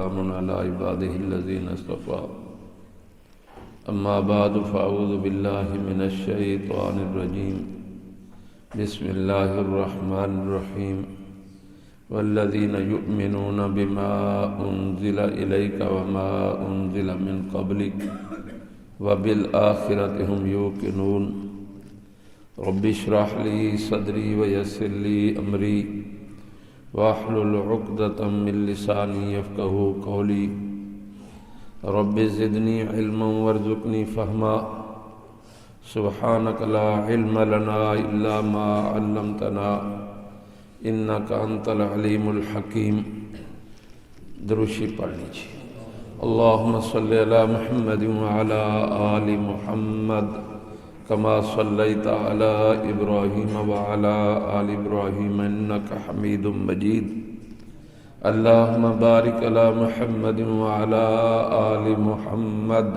وسلام على عباده الذين اصطفى أما بعد فأعوذ بالله من الشيطان الرجيم بسم الله الرحمن الرحيم والذين يؤمنون بما أنزل إليك وما أنزل من قبلك وبالآخرة هم يوقنون رب اشرح لي صدري ويسر لي أمري واحلل عقدة من لساني يفقهوا قولي رب زدني علما وارزقني فهما سبحانك لا علم لنا إلا ما علمتنا إنك أنت العليم الحكيم. دروشی پڑھ لیجیے. اللهم صل على محمد وعلى آل محمد كما صليت على إبراهيم وعلى آل إبراهيم إنك حميد مجيد. اللهم بارك على محمد وعلى آل محمد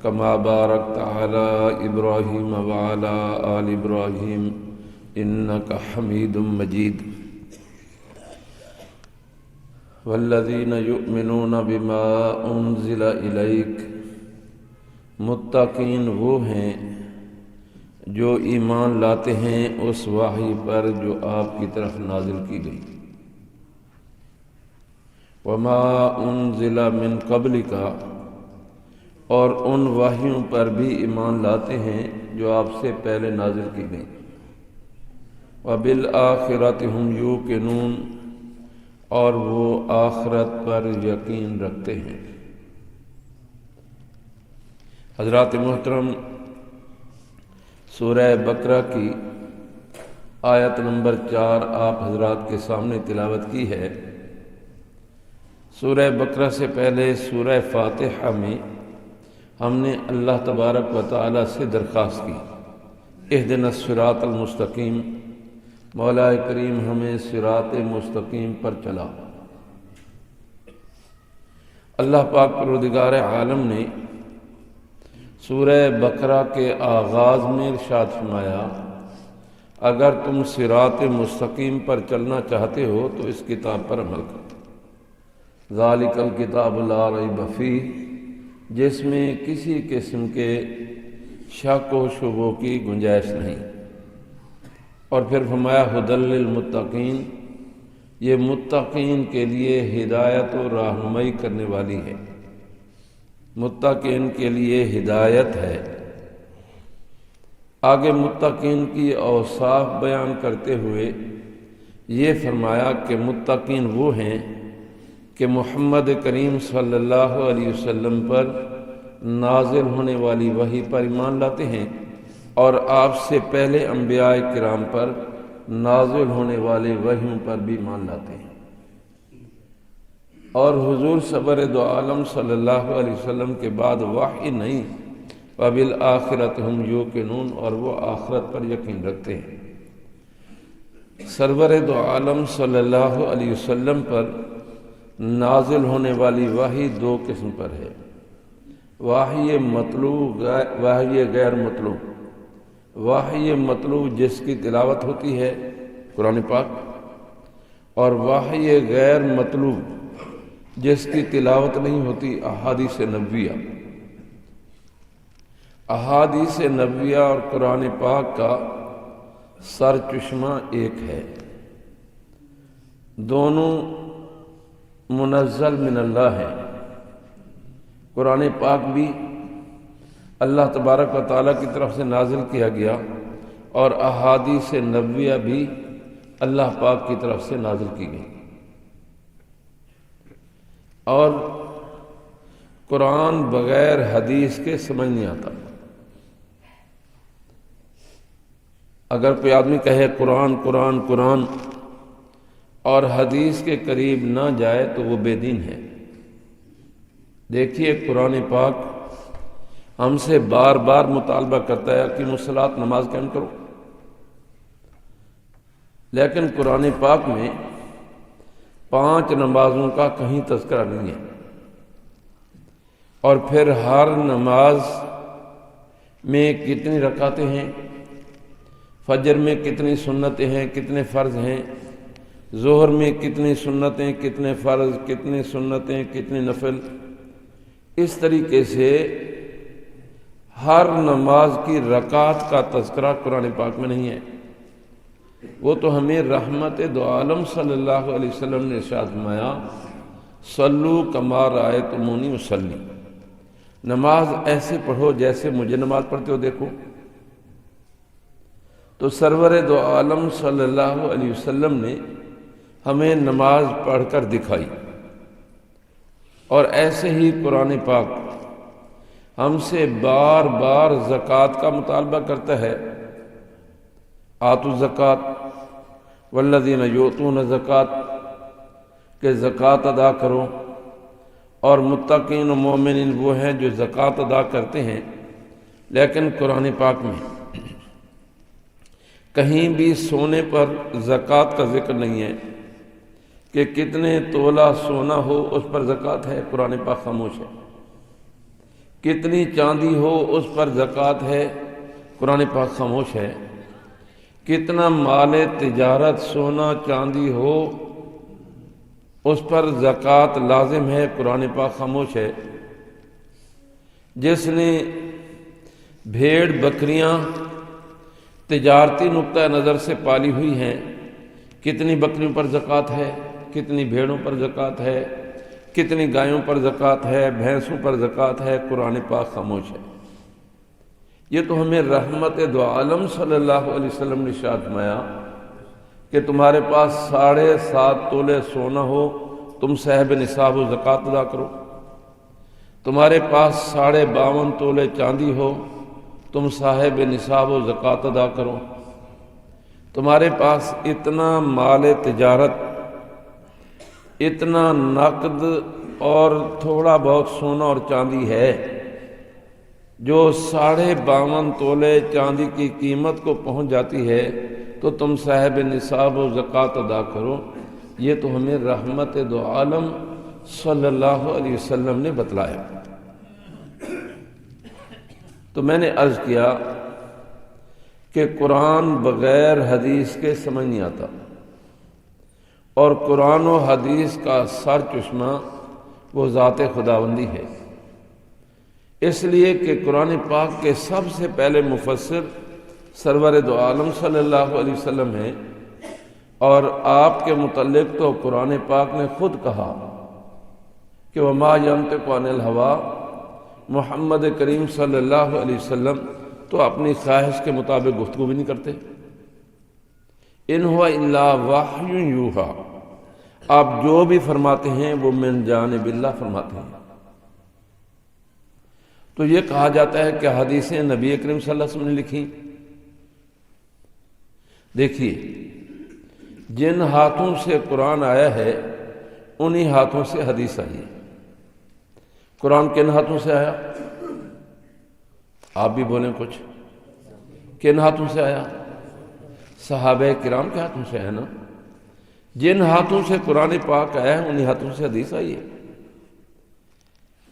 كما باركت على إبراهيم وعلى آل إبراهيم إنك حميد مجيد. والذين يؤمنون بما أنزل إليك، متقین وہ ہیں جو ایمان لاتے ہیں اس وحی پر جو آپ کی طرف نازل کی گئی. وما انزل من قبلک، اور ان وحیوں پر بھی ایمان لاتے ہیں جو آپ سے پہلے نازل کی گئی. وبالآخرۃ ہم یوقنون، اور وہ آخرت پر یقین رکھتے ہیں. حضرات محترم، سورہ بقرہ کی آیت نمبر 4 آپ حضرات کے سامنے تلاوت کی ہے. سورہ بقرہ سے پہلے سورہ فاتحہ میں ہم نے اللہ تبارک و تعالی سے درخواست کی اہدنا الصراط المستقیم، مولا کریم ہمیں صراط مستقیم پر چلا. اللہ پاک پروردگار عالم نے سورہ بقرہ کے آغاز میں ارشاد فرمایا اگر تم صراط مستقیم پر چلنا چاہتے ہو تو اس کتاب پر عمل کرو. ذالک الکتاب لا ریب فیہ، جس میں کسی قسم کے شک و شبہ کی گنجائش نہیں. اور پھر فرمایا ھدی للمتقین، یہ متقین کے لیے ہدایت و رہنمائی کرنے والی ہے. متقین کے لیے ہدایت ہے. آگے متقین کی اوصاف بیان کرتے ہوئے یہ فرمایا کہ متقین وہ ہیں کہ محمد کریم صلی اللہ علیہ وسلم پر نازل ہونے والی وحی پر ایمان لاتے ہیں اور آپ سے پہلے انبیاء کرام پر نازل ہونے والے وحیوں پر بھی ایمان لاتے ہیں. اور حضور صبر دو عالم صلی اللہ علیہ وسلم کے بعد وحی نہیں، وبالآخرۃ ہم یوقنون، اور وہ آخرت پر یقین رکھتے ہیں. سرور دو عالم صلی اللہ علیہ وسلم پر نازل ہونے والی وحی دو قسم پر ہے، وحی مطلوب، وحی غیر مطلوب. وحی مطلوب جس کی تلاوت ہوتی ہے قرآن پاک، اور وحی غیر مطلوب جس کی تلاوت نہیں ہوتی احادیث نبویہ. احادیث نبویہ اور قرآن پاک کا سر چشمہ ایک ہے، دونوں منزل من اللہ ہے. قرآن پاک بھی اللہ تبارک و تعالیٰ کی طرف سے نازل کیا گیا اور احادیث نبویہ بھی اللہ پاک کی طرف سے نازل کی گئی. اور قرآن بغیر حدیث کے سمجھ نہیں آتا. اگر کوئی آدمی کہے قرآن قرآن قرآن اور حدیث کے قریب نہ جائے تو وہ بے دین ہے. دیکھیے قرآن پاک ہم سے بار بار مطالبہ کرتا ہے کہ الصلاۃ، نماز قائم کرو، لیکن قرآن پاک میں 5 نمازوں کا کہیں تذکرہ نہیں ہے. اور پھر ہر نماز میں کتنی رکعتیں ہیں، فجر میں کتنی سنتیں ہیں، کتنے فرض ہیں، ظہر میں کتنی سنتیں، کتنے فرض، کتنی سنتیں، کتنی نفل، اس طریقے سے ہر نماز کی رکعت کا تذکرہ قرآن پاک میں نہیں ہے۔ وہ تو ہمیں رحمت دو عالم صلی اللہ علیہ وسلم نے ارشاد فرمایا صلو کما رأیتمونی اصلی، نماز ایسے پڑھو جیسے مجھے نماز پڑھتے ہو دیکھو۔ تو سرور دو عالم صلی اللہ علیہ وسلم نے ہمیں نماز پڑھ کر دکھائی، اور ایسے ہی قرآن پاک ہم سے بار بار زکوٰۃ کا مطالبہ کرتا ہے، آتوا الزکوٰۃ والذین یؤتون الزکوٰۃ، کہ زکوٰۃ ادا کرو، اور متقین و مومنین وہ ہیں جو زکوٰۃ ادا کرتے ہیں۔ لیکن قرآن پاک میں کہیں بھی سونے پر زکوٰۃ کا ذکر نہیں ہے کہ کتنے تولہ سونا ہو اس پر زکوٰۃ ہے، قرآن پاک خاموش ہے۔ کتنی چاندی ہو اس پر زکوٰۃ ہے، قرآن پاک خاموش ہے۔ کتنا مال تجارت سونا چاندی ہو اس پر زکوٰۃ لازم ہے، قرآن پاک خاموش ہے۔ جس نے بھیڑ بکریاں تجارتی نقطہ نظر سے پالی ہوئی ہیں، کتنی بکریوں پر زکوٰۃ ہے، کتنی بھیڑوں پر زکوٰۃ ہے، کتنی گایوں پر زکوٰۃ ہے، بھینسوں پر زکوٰۃ ہے، قرآن پاک خاموش ہے۔ یہ تو ہمیں رحمت دو عالم صلی اللہ علیہ وسلم نے ارشاد فرمایا کہ تمہارے پاس 7.5 تولے سونا ہو تم صاحب نصاب و زکوٰۃ ادا کرو، تمہارے پاس 52.5 تولے چاندی ہو تم صاحب نصاب و زکوٰۃ ادا کرو، تمہارے پاس اتنا مال تجارت، اتنا نقد اور تھوڑا بہت سونا اور چاندی ہے جو 52.5 تولے چاندی کی قیمت کو پہنچ جاتی ہے، تو تم صاحب نصاب و زکوٰۃ ادا کرو۔ یہ تو ہمیں رحمت دو عالم صلی اللہ علیہ وسلم نے بتلایا۔ تو میں نے عرض کیا کہ قرآن بغیر حدیث کے سمجھ نہیں آتا، اور قرآن و حدیث کا سر چشمہ وہ ذات خداوندی ہے، اس لیے کہ قرآن پاک کے سب سے پہلے مفسر سرور دو عالم صلی اللہ علیہ وسلم ہیں، اور آپ کے متعلق تو قرآن پاک نے خود کہا کہ وما ینطق عن الہویٰ، محمد کریم صلی اللہ علیہ وسلم تو اپنی خواہش کے مطابق گفتگو بھی نہیں کرتے، ان ہوا الا وحی یوحیٰ، آپ جو بھی فرماتے ہیں وہ من جانب اللہ فرماتے ہیں۔ تو یہ کہا جاتا ہے کہ حدیثیں نبی کریم صلی اللہ علیہ وسلم نے لکھی۔ دیکھیے، جن ہاتھوں سے قرآن آیا ہے انہی ہاتھوں سے حدیث آئی ہے۔ قرآن کن ہاتھوں سے آیا؟ آپ بھی بولیں کچھ، کن ہاتھوں سے آیا؟ صحابہ کرام کے ہاتھوں سے ہے نا۔ جن ہاتھوں سے قرآن پاک آیا ہے انہی ہاتھوں سے حدیث آئی ہے۔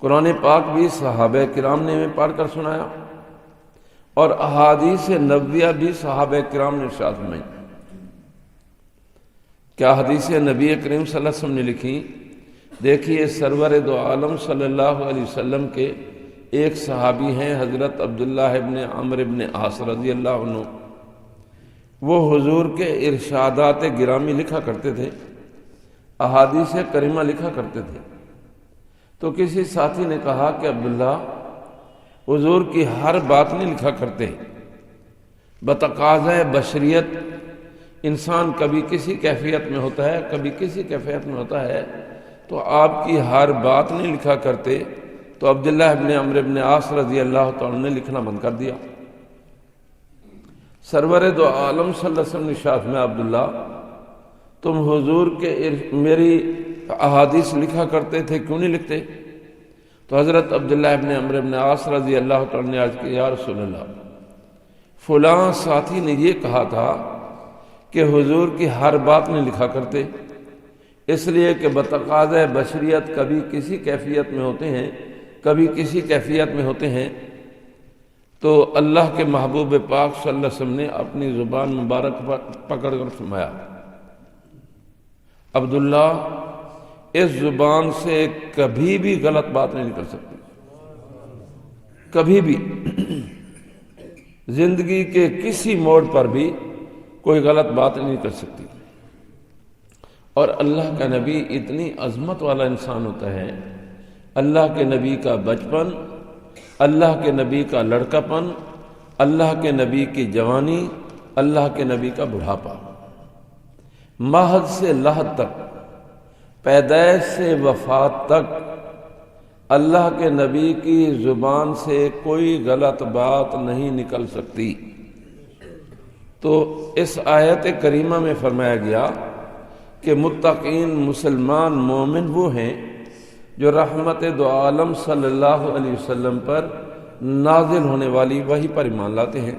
قرآن پاک بھی صحابہ کرام نے ہمیں پڑھ کر سنایا، اور احادیث نبویہ بھی صحابہ کرام نے ارشاد فرمائی۔ کیا حدیث نبی کریم صلی اللہ علیہ وسلم نے لکھی؟ دیکھیے، سرور دو عالم صلی اللہ علیہ وسلم کے ایک صحابی ہیں حضرت عبداللہ ابن عمرو ابن عاص رضی اللہ عنہ، وہ حضور کے ارشادات گرامی لکھا کرتے تھے، احادیث کریمہ لکھا کرتے تھے۔ تو کسی ساتھی نے کہا کہ عبداللہ، حضور کی ہر بات نہیں لکھا کرتے، بتقاضۂ بشریت انسان کبھی کسی کیفیت میں ہوتا ہے، کبھی کسی کیفیت میں ہوتا ہے، تو آپ کی ہر بات نہیں لکھا کرتے۔ تو عبداللہ ابن عمرو ابن عاص رضی اللہ تعالیٰ نے لکھنا بند کر دیا۔ سرور دو عالم صلی اللہ علیہ وسلم نے ارشاد میں، عبداللہ تم حضور کے میری احادیث لکھا کرتے تھے، کیوں نہیں لکھتے؟ تو حضرت عبداللہ ابن عمرو ابن عاص رضی اللہ تعالیٰ نے عرض کیا، یا رسول اللہ، فلاں ساتھی نے یہ کہا تھا کہ حضور کی ہر بات نہیں لکھا کرتے، اس لیے کہ بتقاضۂ بشریت کبھی کسی کیفیت میں ہوتے ہیں، کبھی کسی کیفیت میں ہوتے ہیں۔ تو اللہ کے محبوب پاک صلی اللہ علیہ وسلم نے اپنی زبان مبارک پر پکڑ کر فرمایا عبداللہ اس زبان سے کبھی بھی غلط بات نہیں نکل سکتی، کبھی بھی زندگی کے کسی موڑ پر بھی کوئی غلط بات نہیں کر سکتی۔ اور اللہ کا نبی اتنی عظمت والا انسان ہوتا ہے، اللہ کے نبی کا بچپن، اللہ کے نبی کا لڑکا پن، اللہ کے نبی کی جوانی، اللہ کے نبی کا بڑھاپا، مہد سے لحد تک، پیدائش سے وفات تک اللہ کے نبی کی زبان سے کوئی غلط بات نہیں نکل سکتی۔ تو اس آیت کریمہ میں فرمایا گیا کہ متقین مسلمان مومن وہ ہیں جو رحمت دو عالم صلی اللہ علیہ وسلم پر نازل ہونے والی وحی پر ایمان لاتے ہیں۔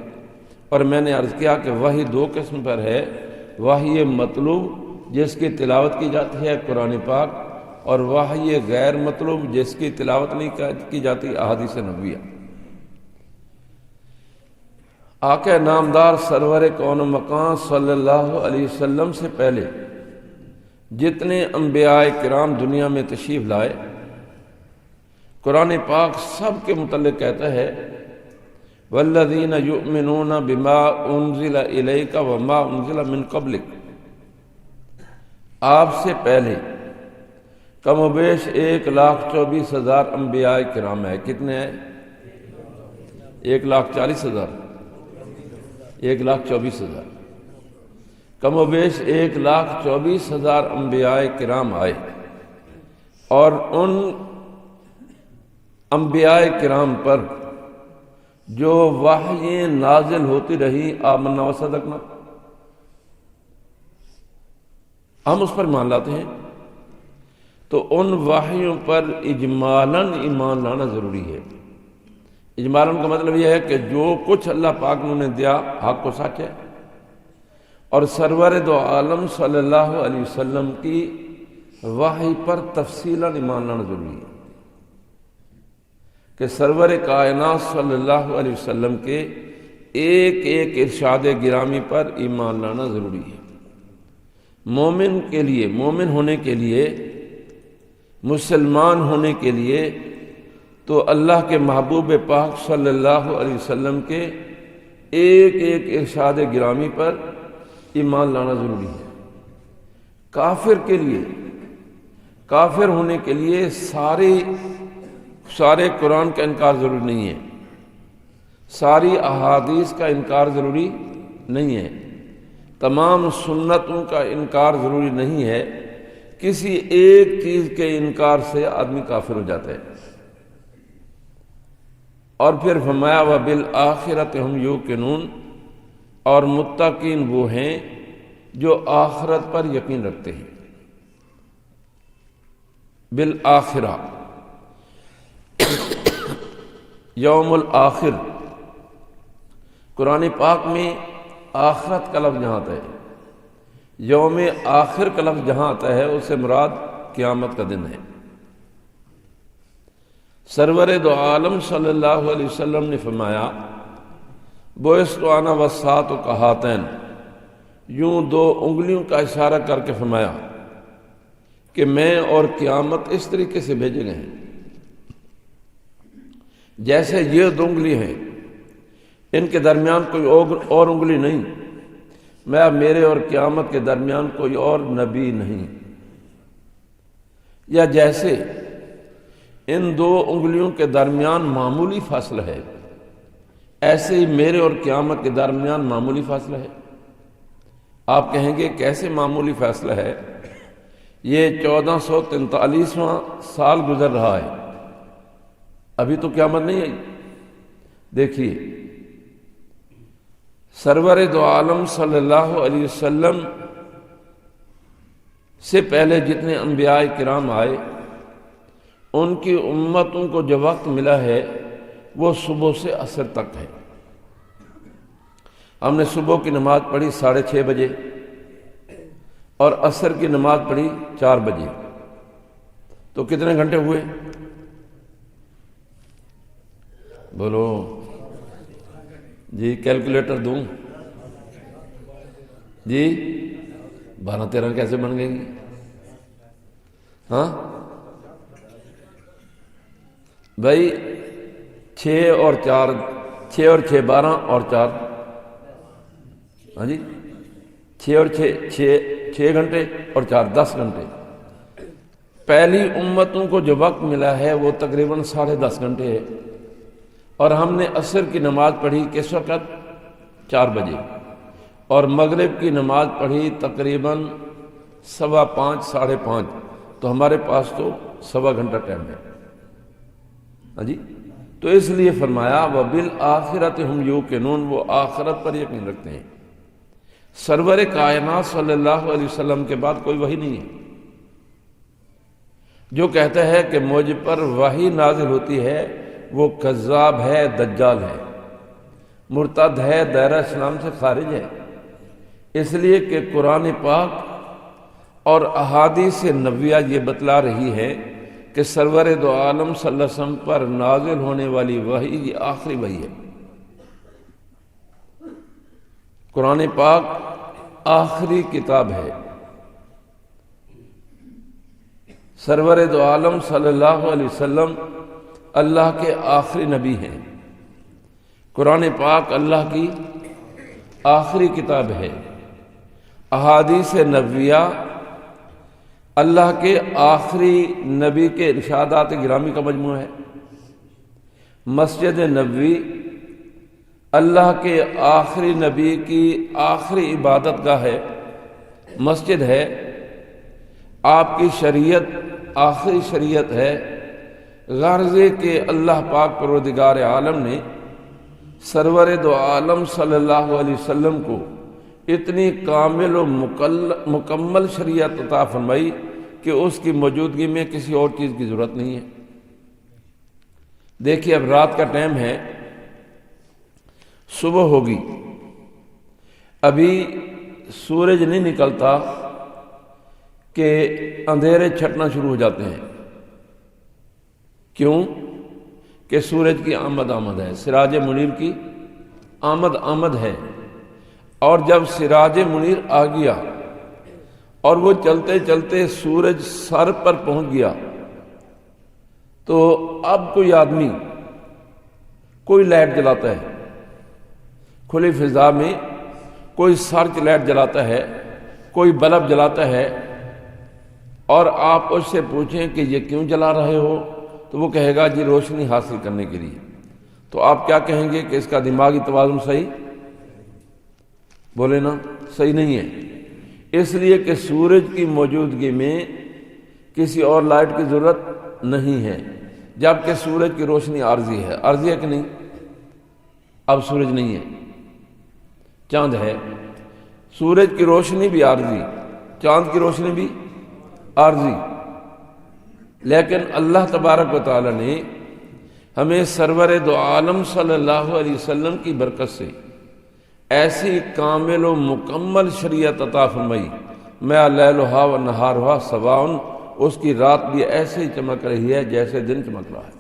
اور میں نے عرض کیا کہ وحی دو قسم پر ہے، وحی مطلوب جس کی تلاوت کی جاتی ہے قرآن پاک، اور وحی غیر مطلوب جس کی تلاوت نہیں کی جاتی احادیث نبویہ۔ آقا نامدار سرور کون و مکان صلی اللہ علیہ وسلم سے پہلے جتنے انبیاء کرام دنیا میں تشریف لائے، قرآن پاک سب کے متعلق کہتا ہے والذین یؤمنون بما انزل الیک وما انزل من قبلک، آپ سے پہلے کم و بیش 1,24,000 انبیاء کرام ہے۔ کتنے ہیں؟ 1,40,000، 1,24,000، کم و بیش 1,24,000 انبیاء کرام آئے، اور ان انبیاء کرام پر جو وحی نازل ہوتی رہی آمنا و صدقنا، ہم اس پر ایمان لاتے ہیں۔ تو ان وحیوں پر اجمالاً ایمان لانا ضروری ہے۔ اجمالاً کا مطلب یہ ہے کہ جو کچھ اللہ پاک نے دیا حق و سچ ہے، اور سرور دو عالم صلی اللہ علیہ وسلم کی وحی پر تفصیلاً ایمان لانا ضروری ہے کہ سرور کائنات صلی اللہ علیہ وسلم کے ایک ایک ارشاد گرامی پر ایمان لانا ضروری ہے۔ مومن کے لیے، مومن ہونے کے لیے، مسلمان ہونے کے لیے تو اللہ کے محبوب پاک صلی اللہ علیہ وسلم کے ایک ایک ارشاد گرامی پر ایمان لانا ضروری ہے۔ کافر کے لیے، کافر ہونے کے لیے سارے قرآن کا انکار ضروری نہیں ہے، ساری احادیث کا انکار ضروری نہیں ہے، تمام سنتوں کا انکار ضروری نہیں ہے، کسی ایک چیز کے انکار سے آدمی کافر ہو جاتا ہے۔ اور پھر فرمایا وَبِالْآخِرَةِ هُمْ يُوقِنُونَ، اور متقین وہ ہیں جو آخرت پر یقین رکھتے ہیں۔ بالآخرہ، یوم الآخر، قرآن پاک میں آخرت کا لفظ جہاں آتا ہے، یوم آخر کا لفظ جہاں آتا ہے اس سے مراد قیامت کا دن ہے۔ سرور دو عالم صلی اللہ علیہ وسلم نے فرمایا بعثت انا والساعۃ کہاتین، یوں دو انگلیوں کا اشارہ کر کے فرمایا کہ میں اور قیامت اس طریقے سے بھیجے گئے ہیں جیسے یہ دو انگلی ہیں، ان کے درمیان کوئی اور انگلی نہیں، میرے اور قیامت کے درمیان کوئی اور نبی نہیں، یا جیسے ان دو انگلیوں کے درمیان معمولی فاصلہ ہے، ایسے ہی میرے اور قیامت کے درمیان معمولی فاصلہ ہے۔ آپ کہیں گے کیسے معمولی فاصلہ ہے؟ یہ 1443واں سال گزر رہا ہے، ابھی تو قیامت نہیں آئی۔ دیکھیے سرور دو عالم صلی اللہ علیہ وسلم سے پہلے جتنے انبیاء کرام آئے، ان کی امتوں کو جو وقت ملا ہے وہ صبح سے عصر تک ہے۔ ہم نے صبح کی نماز پڑھی 6:30 بجے اور عصر کی نماز پڑھی 4 بجے، تو کتنے گھنٹے ہوئے؟ بولو جی، کیلکولیٹر دوں جی؟ 12-13 کیسے بن گئیں گی؟ ہاں بھائی 6 اور 4 6 اور 6 12 اور 4 ہاں جی 6 اور 6 گھنٹے اور 4 10 گھنٹے. پہلی امتوں کو جو وقت ملا ہے وہ تقریباً 10.5 گھنٹے ہے، اور ہم نے عصر کی نماز پڑھی کس وقت 4 بجے، اور مغرب کی نماز پڑھی تقریباً 5:15 5:30. تو ہمارے پاس تو 1.25 گھنٹہ ٹائم ہے. ہاں جی تو اس لیے فرمایا وَبِالْآخِرَةِ هُمْ يُوقِنُونَ، وہ آخرت پر یقین رکھتے ہیں. سرور کائنات صلی اللہ علیہ وسلم کے بعد کوئی وحی نہیں ہے. جو کہتا ہے کہ مجھ پر وحی نازل ہوتی ہے وہ کذاب ہے، دجال ہے، مرتد ہے، دائرہ اسلام سے خارج ہے. اس لیے کہ قرآن پاک اور احادیث نبویہ یہ بتلا رہی ہے کہ سرور دو عالم صلی اللہ علیہ وسلم پر نازل ہونے والی وحی یہ آخری وحی ہے. قرآن پاک آخری کتاب ہے. سرور دو عالم صلی اللہ علیہ وسلم اللہ کے آخری نبی ہیں. قرآن پاک اللہ کی آخری کتاب ہے. احادیث نبویہ اللہ کے آخری نبی کے ارشادات گرامی کا مجموعہ ہے. مسجد نبوی اللہ کے آخری نبی کی آخری عبادت گاہ ہے، مسجد ہے. آپ کی شریعت آخری شریعت ہے. غرض کہ اللہ پاک پروردگار عالم نے سرور دو عالم صلی اللہ علیہ وسلم کو اتنی کامل و مکمل شریعت عطا فرمائی کہ اس کی موجودگی میں کسی اور چیز کی ضرورت نہیں ہے. دیکھیے اب رات کا ٹائم ہے، صبح ہوگی، ابھی سورج نہیں نکلتا کہ اندھیرے چھٹنا شروع ہو جاتے ہیں. کیوں؟ کہ سورج کی آمد ہے، سراج منیر کی آمد ہے. اور جب سراج منیر آ گیا اور وہ چلتے چلتے سورج سر پر پہنچ گیا تو اب کوئی آدمی کوئی لائٹ جلاتا ہے، کھلی فضا میں کوئی سرچ لائٹ جلاتا ہے، کوئی بلب جلاتا ہے، اور آپ اس سے پوچھیں کہ یہ کیوں جلا رہے ہو تو وہ کہے گا جی روشنی حاصل کرنے کے لیے. تو آپ کیا کہیں گے کہ اس کا دماغی توازن صحیح؟ بولے نا صحیح نہیں ہے. اس لیے کہ سورج کی موجودگی میں کسی اور لائٹ کی ضرورت نہیں ہے، جبکہ سورج کی روشنی عارضی ہے. عارضی ہے کہ نہیں؟ اب سورج نہیں ہے، چاند ہے. سورج کی روشنی بھی عارضی، چاند کی روشنی بھی عارضی. لیکن اللہ تبارک و تعالی نے ہمیں سرور دو عالم صلی اللہ علیہ وسلم کی برکت سے ایسی کامل و مکمل شریعت عطا فرمائی. میں لیلھا و نہارھا سواء، اس کی رات بھی ایسے ہی چمک رہی ہے جیسے دن چمک رہا ہے.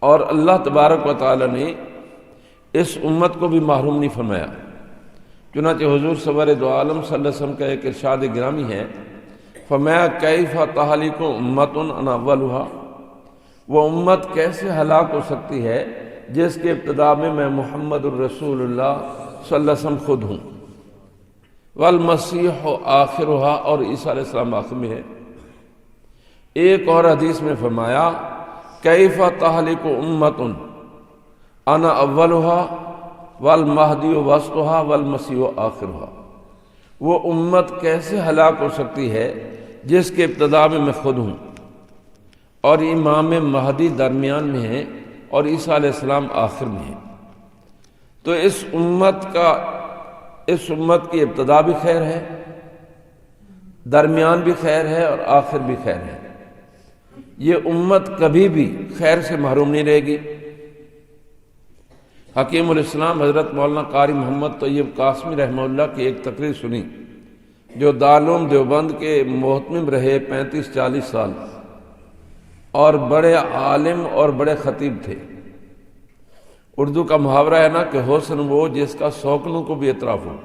اور اللہ تبارک و تعالی نے اس امت کو بھی محروم نہیں فرمایا. چنانچہ حضور سرور دو عالم صلی اللہ علیہ وسلم کا ایک ارشاد گرامی ہے، فرمایا کیف تہلک امۃ انا اولھا، وہ امت کیسے ہلاک ہو سکتی ہے جس کے ابتدا میں محمد الرسول اللہ صلی اللہ علیہ وسلم خود ہوں، والمسیح آخرھا، اور عیسیٰ علیہ السلام آخر میں ہے. ایک اور حدیث میں فرمایا کیف تہلک امۃ انا اولھا والمہدی وسطھا والمسیح آخرھا، وہ امت کیسے ہلاک ہو سکتی ہے جس کے ابتدا میں خود ہوں اور امام مہدی درمیان میں ہے اور عیسیٰ علیہ السلام آخر میں ہے. تو اس امت کی ابتدا بھی خیر ہے، درمیان بھی خیر ہے اور آخر بھی خیر ہے. یہ امت کبھی بھی خیر سے محروم نہیں رہے گی. حکیم الاسلام حضرت مولانا قاری محمد طیب قاسمی رحمہ اللہ کی ایک تقریر سنی، جو دارالعلوم دیوبند کے محتمم رہے 35-40 سال اور بڑے عالم اور بڑے خطیب تھے. اردو کا محاورہ ہے نا کہ حسن وہ جس کا سوکنوں کو بھی اعتراف ہو.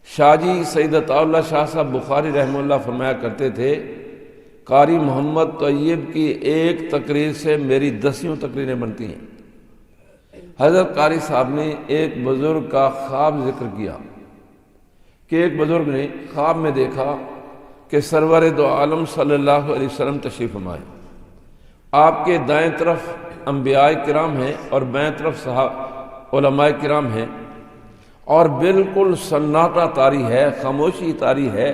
شاہ جی سید عطا اللہ شاہ صاحب بخاری رحمہ اللہ فرمایا کرتے تھے قاری محمد طیب کی ایک تقریر سے میری 10 تقریریں بنتی ہیں۔ حضرت قاری صاحب نے ایک بزرگ کا خواب ذکر کیا کہ ایک بزرگ نے خواب میں دیکھا کہ سرور دو عالم صلی اللہ علیہ وسلم تشریف فرمائے، آپ کے دائیں طرف انبیاء کرام ہیں اور بائیں طرف علماء کرام ہیں، اور بالکل سناٹا طاری ہے، خاموشی طاری ہے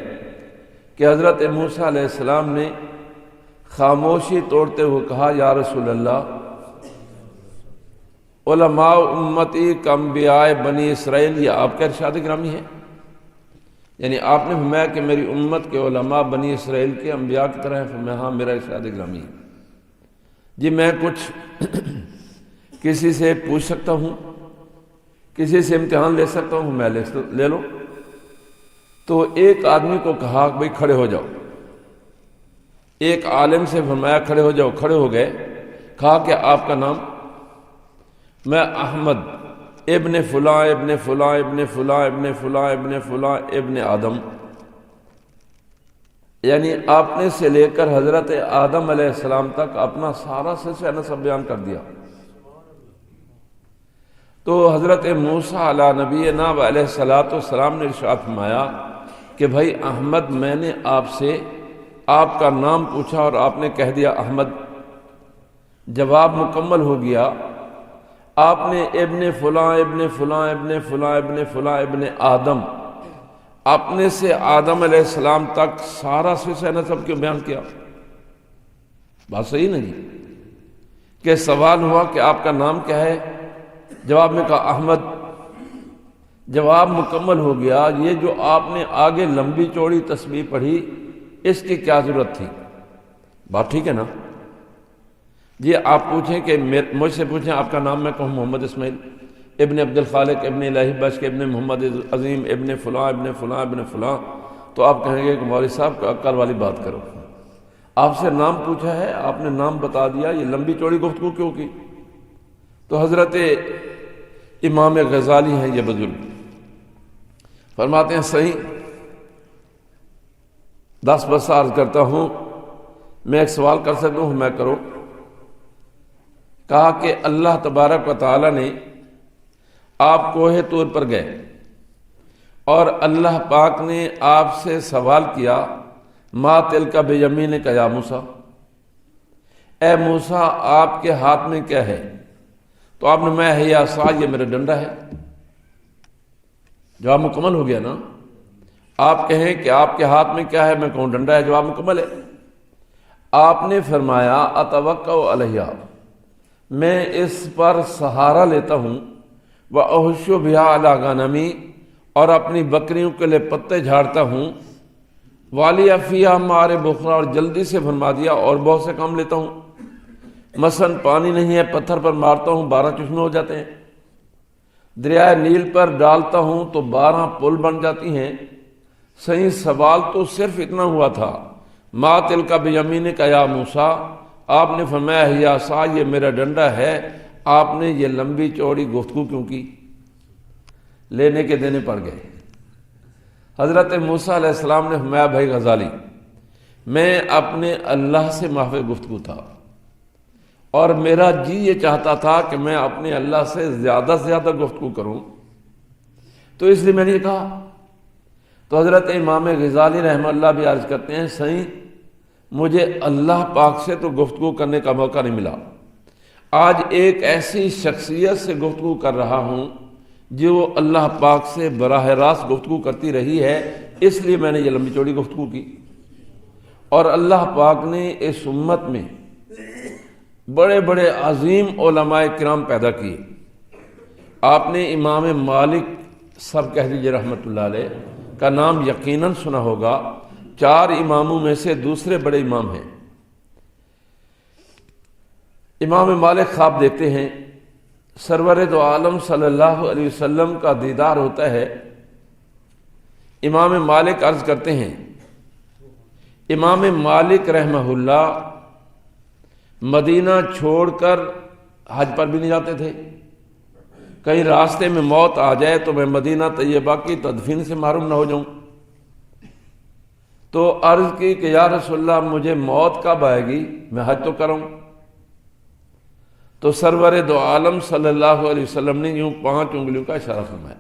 کہ حضرت موسیٰ علیہ السلام نے خاموشی توڑتے ہوئے کہا یا رسول اللہ، علماء امتی کا انبیاء بنی اسرائیل یہ آپ کا ارشاد گرامی ہے؟ یعنی آپ نے فرمایا کہ میری امت کے علماء بنی اسرائیل کے انبیاء کی طرح ہیں؟ فرمایا ہاں میرا ارشاد گرامی ہے۔ جی میں کچھ کسی سے پوچھ سکتا ہوں، کسی سے امتحان لے سکتا ہوں؟ میں لے لو۔ تو ایک آدمی کو کہا کہ بھئی کھڑے ہو جاؤ، ایک عالم سے فرمایا کھڑے ہو جاؤ، کھڑے ہو گئے، کہا کہ آپ کا نام؟ میں احمد ابن فلاں ابن فلاں ابن فلاں ابن فلاں ابن فلاں ابن آدم، یعنی آپ نے سے لے کر حضرت آدم علیہ السلام تک اپنا سارا سلسلہ نسب بیان کر دیا۔ تو حضرت موسیٰ علیہ نبینا علیہ السلام نے ارشاد فرمایا کہ بھائی احمد، میں نے آپ سے آپ کا نام پوچھا اور آپ نے کہہ دیا احمد، جواب مکمل ہو گیا۔ آپ نے ابن فلاں ابن فلاں ابن فلاں ابن فلاں ابن آدم، اپنے سے آدم علیہ السلام تک سارا سلسلہ نسب کیوں بیان کیا؟ بات صحیح نہیں کہ سوال ہوا کہ آپ کا نام کیا ہے، جواب میں کہا احمد، جواب مکمل ہو گیا۔ یہ جو آپ نے آگے لمبی چوڑی تسبیح پڑھی اس کی کیا ضرورت تھی؟ بات ٹھیک ہے نا؟ جی آپ پوچھیں کہ مجھ سے پوچھیں آپ کا نام، میں کہوں محمد اسماعیل ابن عبد الخالق ابن الہی بخش ابن محمد عظیم ابن فلاں ابن فلاں ابن فلاں، تو آپ کہیں گے کہ مولوی صاحب عقل والی بات کرو، آپ سے نام پوچھا ہے، آپ نے نام بتا دیا، یہ لمبی چوڑی گفتگو کیوں کی؟ تو حضرت امام غزالی ہیں یہ بزرگ، فرماتے ہیں صحیح 10 بس عرض کرتا ہوں، میں ایک سوال کر سکتا ہوں؟ میں کرو۔ کہا کہ اللہ تبارک و تعالی نے آپ کوہ طور پر گئے اور اللہ پاک نے آپ سے سوال کیا ما تلک بیمینک یا موسیٰ، اے موسیٰ آپ کے ہاتھ میں کیا ہے؟ تو آپ نے میں ہے یا عصا، یہ میرا ڈنڈا ہے۔ جواب مکمل ہو گیا نا؟ آپ کہیں کہ آپ کے ہاتھ میں کیا ہے، میں کہوں ڈنڈا ہے، جواب مکمل ہے۔ آپ نے فرمایا اتوکل علیہ، میں اس پر سہارا لیتا ہوں، وَأَحُشُّ بِهَا عَلَىٰ غَنَمِي، اور اپنی بکریوں کے لیے پتے جھاڑتا ہوں، وَلِيَ فِيهَا مَعَارِبُ أُخْرَىٰ، اور جلدی سے فرما دیا اور بہت سے کام لیتا ہوں، مثلا پانی نہیں ہے پتھر پر مارتا ہوں 12 چشمے ہو جاتے ہیں، دریائے نیل پر ڈالتا ہوں تو 12 پل بن جاتی ہیں۔ صحیح سوال تو صرف اتنا ہوا تھا ما تلک بیمینک یا موسیٰ، آپ نے فرمایا ہے یا عصا، یہ میرا ڈنڈا ہے، آپ نے یہ لمبی چوڑی گفتگو کیوں کی؟ لینے کے دینے پڑ گئے۔ حضرت موسیٰ علیہ السلام نے فرمایا بھائی غزالی، میں اپنے اللہ سے محو گفتگو تھا اور میرا جی یہ چاہتا تھا کہ میں اپنے اللہ سے زیادہ سے زیادہ گفتگو کروں، تو اس لیے میں نے کہا۔ تو حضرت امام غزالی رحمہ اللہ بھی عرض کرتے ہیں صحیح مجھے اللہ پاک سے تو گفتگو کرنے کا موقع نہیں ملا، آج ایک ایسی شخصیت سے گفتگو کر رہا ہوں جو اللہ پاک سے براہ راست گفتگو کرتی رہی ہے، اس لیے میں نے یہ لمبی چوڑی گفتگو کی۔ اور اللہ پاک نے اس امت میں بڑے بڑے عظیم علماء کرام پیدا کیے۔ آپ نے امام مالک سب کہہ دیجئے رحمۃ اللہ علیہ کا نام یقیناً سنا ہوگا، 4 اماموں میں سے دوسرے بڑے امام ہیں۔ امام مالک خواب دیکھتے ہیں، سرور دو عالم صلی اللہ علیہ وسلم کا دیدار ہوتا ہے۔ امام مالک عرض کرتے ہیں، امام مالک رحمہ اللہ مدینہ چھوڑ کر حج پر بھی نہیں جاتے تھے، کہیں راستے میں موت آ جائے تو میں مدینہ طیبہ کی تدفین سے محروم نہ ہو جاؤں۔ تو عرض کی کہ یا رسول اللہ مجھے موت کب آئے گی، میں حج تو کروں۔ تو سرور دو عالم صلی اللہ علیہ وسلم نے یوں 5 انگلیوں کا اشارہ فرمایا۔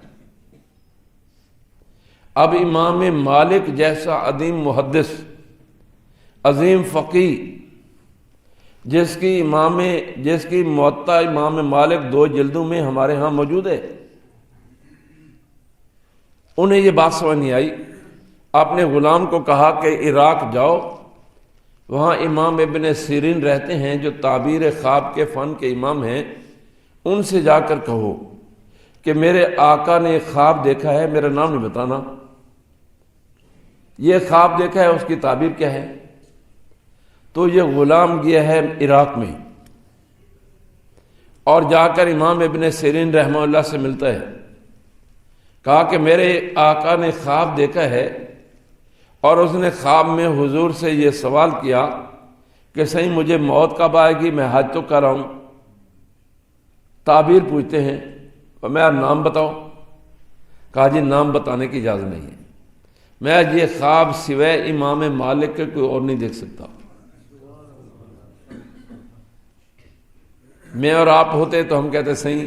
اب امام مالک جیسا عظیم محدث، عظیم فقیہ، جس کی موطا امام مالک 2 جلدوں میں ہمارے ہاں موجود ہے، انہیں یہ بات سمجھ نہیں آئی۔ آپ نے غلام کو کہا کہ عراق جاؤ، وہاں امام ابن سیرین رہتے ہیں جو تعبیر خواب کے فن کے امام ہیں، ان سے جا کر کہو کہ میرے آقا نے ایک خواب دیکھا ہے، میرا نام نہیں بتانا، یہ خواب دیکھا ہے، اس کی تعبیر کیا ہے۔ تو یہ غلام گیا ہے عراق میں اور جا کر امام ابن سیرین رحمہ اللہ سے ملتا ہے، کہا کہ میرے آقا نے خواب دیکھا ہے اور اس نے خواب میں حضور سے یہ سوال کیا کہ صحیح مجھے موت کب آئے گی، میں حج تو کر رہا ہوں۔ تعبیر پوچھتے ہیں، اور میں نام بتاؤ، کہا جی نام بتانے کی اجازت نہیں ہے، میں یہ خواب سوائے امام مالک کے کوئی اور نہیں دیکھ سکتا۔ میں اور آپ ہوتے تو ہم کہتے صحیح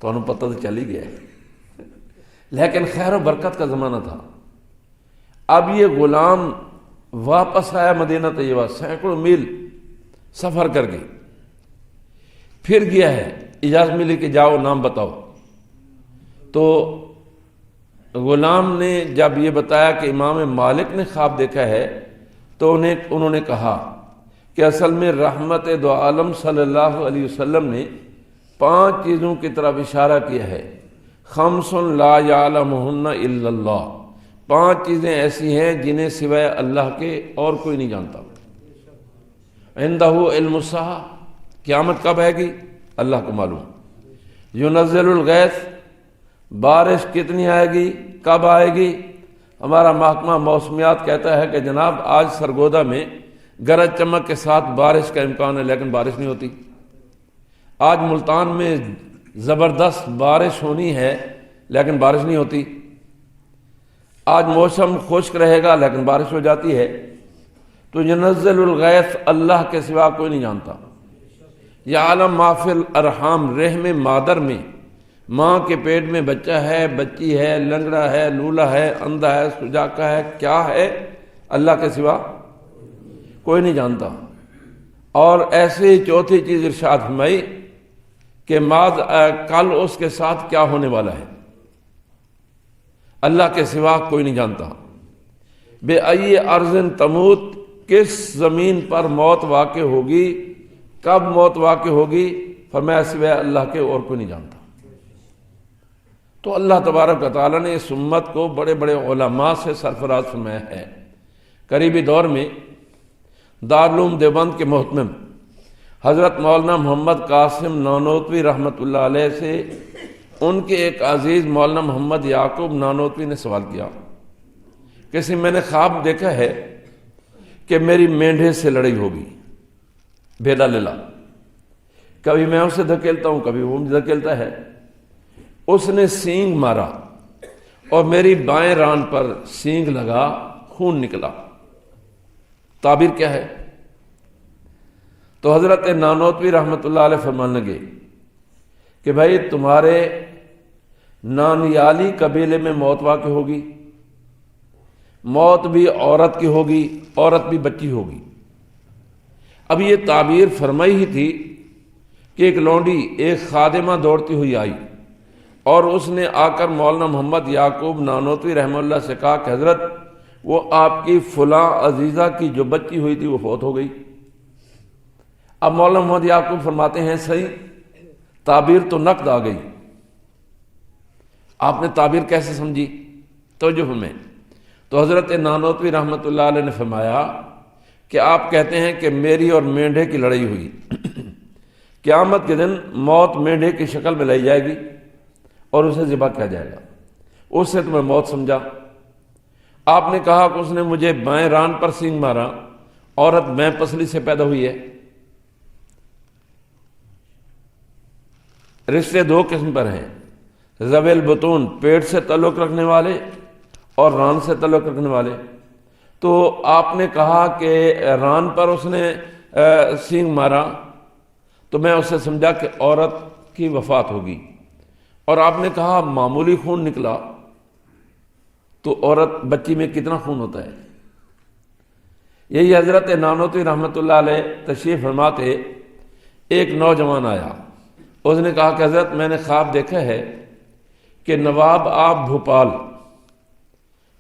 تو انہوں پتہ تو چل ہی گیا ہے، لیکن خیر و برکت کا زمانہ تھا۔ اب یہ غلام واپس آیا مدینہ طیبہ، سینکڑوں میل سفر کر کے، پھر گیا ہے، اجازت ملی کہ جاؤ نام بتاؤ۔ تو غلام نے جب یہ بتایا کہ امام مالک نے خواب دیکھا ہے تو انہوں نے کہا کہ اصل میں رحمت دو عالم صلی اللہ علیہ وسلم نے 5 چیزوں کی طرف اشارہ کیا ہے، خمس لا یعلمہن الا اللہ، 5 چیزیں ایسی ہیں جنہیں سوائے اللہ کے اور کوئی نہیں جانتا۔ عندہ علم الساعہ، قیامت کب آئے گی اللہ کو معلوم۔ ینزل الغیث، بارش کتنی آئے گی، کب آئے گی۔ ہمارا محکمہ موسمیات کہتا ہے کہ جناب آج سرگودا میں گرج چمک کے ساتھ بارش کا امکان ہے، لیکن بارش نہیں ہوتی۔ آج ملتان میں زبردست بارش ہونی ہے، لیکن بارش نہیں ہوتی۔ آج موسم خشک رہے گا، لیکن بارش ہو جاتی ہے۔ تو ینزل الغیث اللہ کے سوا کوئی نہیں جانتا۔ یعلم ما فی الارحام، رحم مادر میں، ماں کے پیٹ میں بچہ ہے، بچی ہے، لنگڑا ہے، لولا ہے، اندھا ہے، سجاکا ہے، کیا ہے، اللہ کے سوا کوئی نہیں جانتا۔ اور ایسے ہی چوتھی چیز ارشاد فرمائی کہ کل اس کے ساتھ کیا ہونے والا ہے، اللہ کے سوا کوئی نہیں جانتا۔ بے ای ارض تموت، کس زمین پر موت واقع ہوگی، کب موت واقع ہوگی، فرمایا سوائے اللہ کے اور کوئی نہیں جانتا۔ تو اللہ تبارک و تعالیٰ نے اس امت کو بڑے بڑے علماء سے سرفراز فرمایا ہے۔ قریبی دور میں دارالعلوم دیوبند کے محتمم حضرت مولانا محمد قاسم نانوتوی رحمۃ اللہ علیہ سے ان کے ایک عزیز مولانا محمد یعقوب نانوتوی نے سوال کیا کہ میں نے خواب دیکھا ہے کہ میری مینڈھے سے لڑائی ہوگی، بھیدا لیلا، کبھی میں اسے دھکیلتا ہوں، کبھی وہ مجھے دھکیلتا ہے۔ اس نے سینگ مارا اور میری بائیں ران پر سینگ لگا، خون نکلا۔ تعبیر کیا ہے؟ تو حضرت نانوتوی رحمۃ اللہ علیہ فرمانے لگے کہ بھائی تمہارے نانیالی قبیلے میں موت واقع ہوگی، موت بھی عورت کی ہوگی، عورت بھی بچی ہوگی۔ اب یہ تعبیر فرمائی ہی تھی کہ ایک لونڈی، ایک خادمہ دوڑتی ہوئی آئی اور اس نے آ کر مولانا محمد یعقوب نانوتوی رحمہ اللہ سے کہا کہ حضرت وہ آپ کی فلاں عزیزہ کی جو بچی ہوئی تھی وہ فوت ہو گئی۔ اب مولانا محمد یعقوب فرماتے ہیں صحیح تعبیر تو نقد آ گئی، آپ نے تعبیر کیسے سمجھی؟ توجہ میں تو حضرت نانوتوی رحمۃ اللہ علیہ نے فرمایا کہ آپ کہتے ہیں کہ میری اور مینڈھے کی لڑائی ہوئی، قیامت کے دن موت مینڈھے کی شکل میں لائی جائے گی اور اسے ذبح کیا جائے گا، اس سے تمہیں موت سمجھا۔ آپ نے کہا کہ اس نے مجھے بائیں ران پر سینگ مارا، عورت میں پسلی سے پیدا ہوئی ہے۔ رشتے دو قسم پر ہیں، ذوی البطون پیٹ سے تعلق رکھنے والے اور ران سے تعلق رکھنے والے۔ تو آپ نے کہا کہ ران پر اس نے سینگ مارا تو میں اسے سمجھا کہ عورت کی وفات ہوگی، اور آپ نے کہا معمولی خون نکلا تو عورت بچی میں کتنا خون ہوتا ہے۔ یہی حضرت نانوتوی رحمۃ اللہ علیہ تشریف فرما تھے، ایک نوجوان آیا، اس نے کہا کہ حضرت میں نے خواب دیکھا ہے کہ نواب آپ بھوپال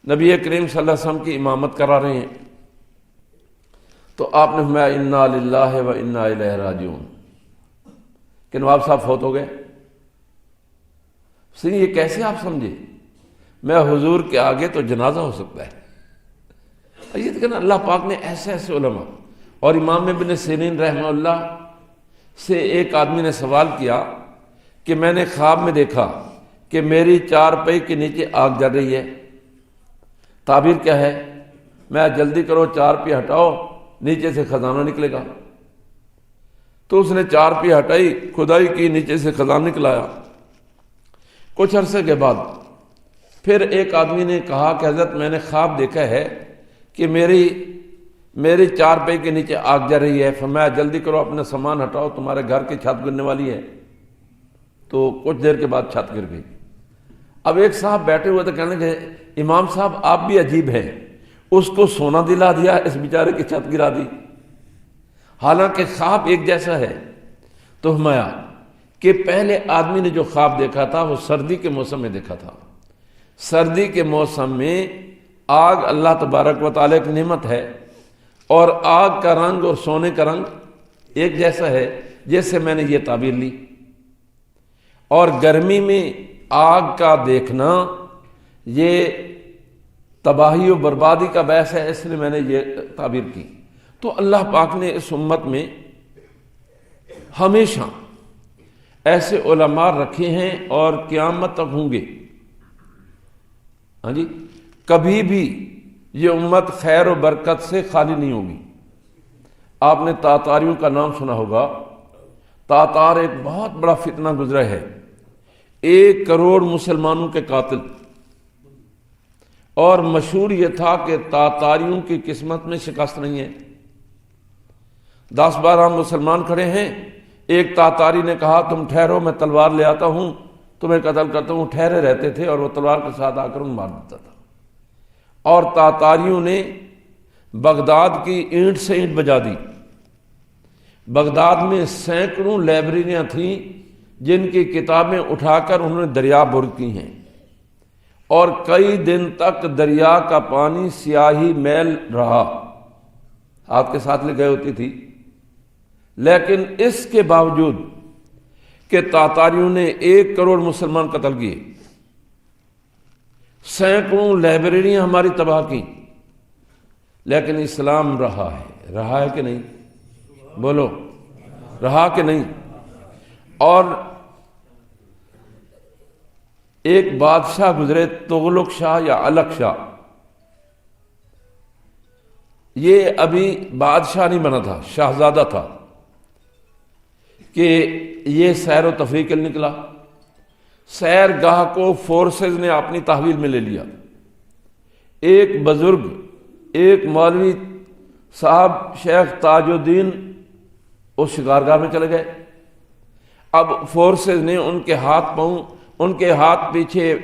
نبی کریم صلی اللہ علیہ وسلم کی امامت کرا رہے ہیں۔ تو آپ نے فرمایا انا للہ و انا الیہ راجعون، کہ نواب صاحب فوت ہو گئے۔ یہ کیسے آپ سمجھے؟ میں حضور کے آگے تو جنازہ ہو سکتا ہے۔ یہ کہنا اللہ پاک نے ایسے ایسے علماء، اور امام ابن سیرین رحمہ اللہ سے ایک آدمی نے سوال کیا کہ میں نے خواب میں دیکھا کہ میری چارپائی کے نیچے آگ جل رہی ہے، تعبیر کیا ہے؟ میں جلدی کرو چارپائی ہٹاؤ، نیچے سے خزانہ نکلے گا۔ تو اس نے چارپائی ہٹائی، کھدائی کی، نیچے سے خزانہ نکلایا۔ کچھ عرصے کے بعد پھر ایک آدمی نے کہا کہ حضرت میں نے خواب دیکھا ہے کہ میری چارپائی کے نیچے آگ جل رہی ہے۔ فرمایا جلدی کرو اپنا سامان ہٹاؤ، تمہارے گھر کی چھت گرنے والی ہے۔ تو کچھ دیر کے بعد چھت گر گئی۔ اب ایک صاحب بیٹھے ہوئے تو کہنے کہ امام صاحب آپ بھی عجیب ہیں، اس کو سونا دلا دیا، اس بیچارے کی چھت گرا دی، حالانکہ خواب ایک جیسا ہے۔ تو فرمایا کہ پہلے آدمی نے جو خواب دیکھا تھا وہ سردی کے موسم میں دیکھا تھا۔ سردی کے موسم میں آگ اللہ تبارک و تعالیٰ کی نعمت ہے، اور آگ کا رنگ اور سونے کا رنگ ایک جیسا ہے، جیسے میں نے یہ تعبیر لی۔ اور گرمی میں آگ کا دیکھنا یہ تباہی و بربادی کا باعث ہے، اس لیے میں نے یہ تعبیر کی۔ تو اللہ پاک نے اس امت میں ہمیشہ ایسے علماء رکھے ہیں اور قیامت تک ہوں گے۔ ہاں جی، کبھی بھی یہ امت خیر و برکت سے خالی نہیں ہوگی۔ آپ نے تاتاریوں کا نام سنا ہوگا۔ تاتار ایک بہت بڑا فتنہ گزرا ہے، 1 کروڑ مسلمانوں کے قاتل، اور مشہور یہ تھا کہ تاتاریوں کی قسمت میں شکست نہیں ہے۔ 10-12 مسلمان کھڑے ہیں، ایک تاتاری نے کہا تم ٹھہرو میں تلوار لے آتا ہوں، تمہیں قتل کرتا ہوں۔ ٹھہرے رہتے تھے اور وہ تلوار کے ساتھ آ کر ان مار دیتا تھا۔ اور تاتاریوں نے بغداد کی اینٹ سے اینٹ بجا دی۔ بغداد میں سینکڑوں لائبریریاں تھیں جن کی کتابیں اٹھا کر انہوں نے دریا بر کی ہیں، اور کئی دن تک دریا کا پانی سیاہی میل رہا، ہاتھ کے ساتھ لے گئے ہوتی تھی۔ لیکن اس کے باوجود کہ تاتاریوں نے 1 کروڑ مسلمان قتل کیے، سینکڑوں لائبریریاں ہماری تباہ کی، لیکن اسلام رہا ہے کہ نہیں؟ بولو، رہا کہ نہیں؟ اور ایک بادشاہ گزرے، تغلق شاہ یا علق شاہ، یہ ابھی بادشاہ نہیں بنا تھا، شہزادہ تھا، کہ یہ سیر و تفریح کے لیے نکلا۔ سیر گاہ کو فورسز نے اپنی تحویل میں لے لیا۔ ایک بزرگ، ایک مولوی صاحب شیخ تاج الدین اس شکارگاہ میں چلے گئے۔ اب فورسز نے ان کے ہاتھ پاؤں، ان کے ہاتھ پیچھے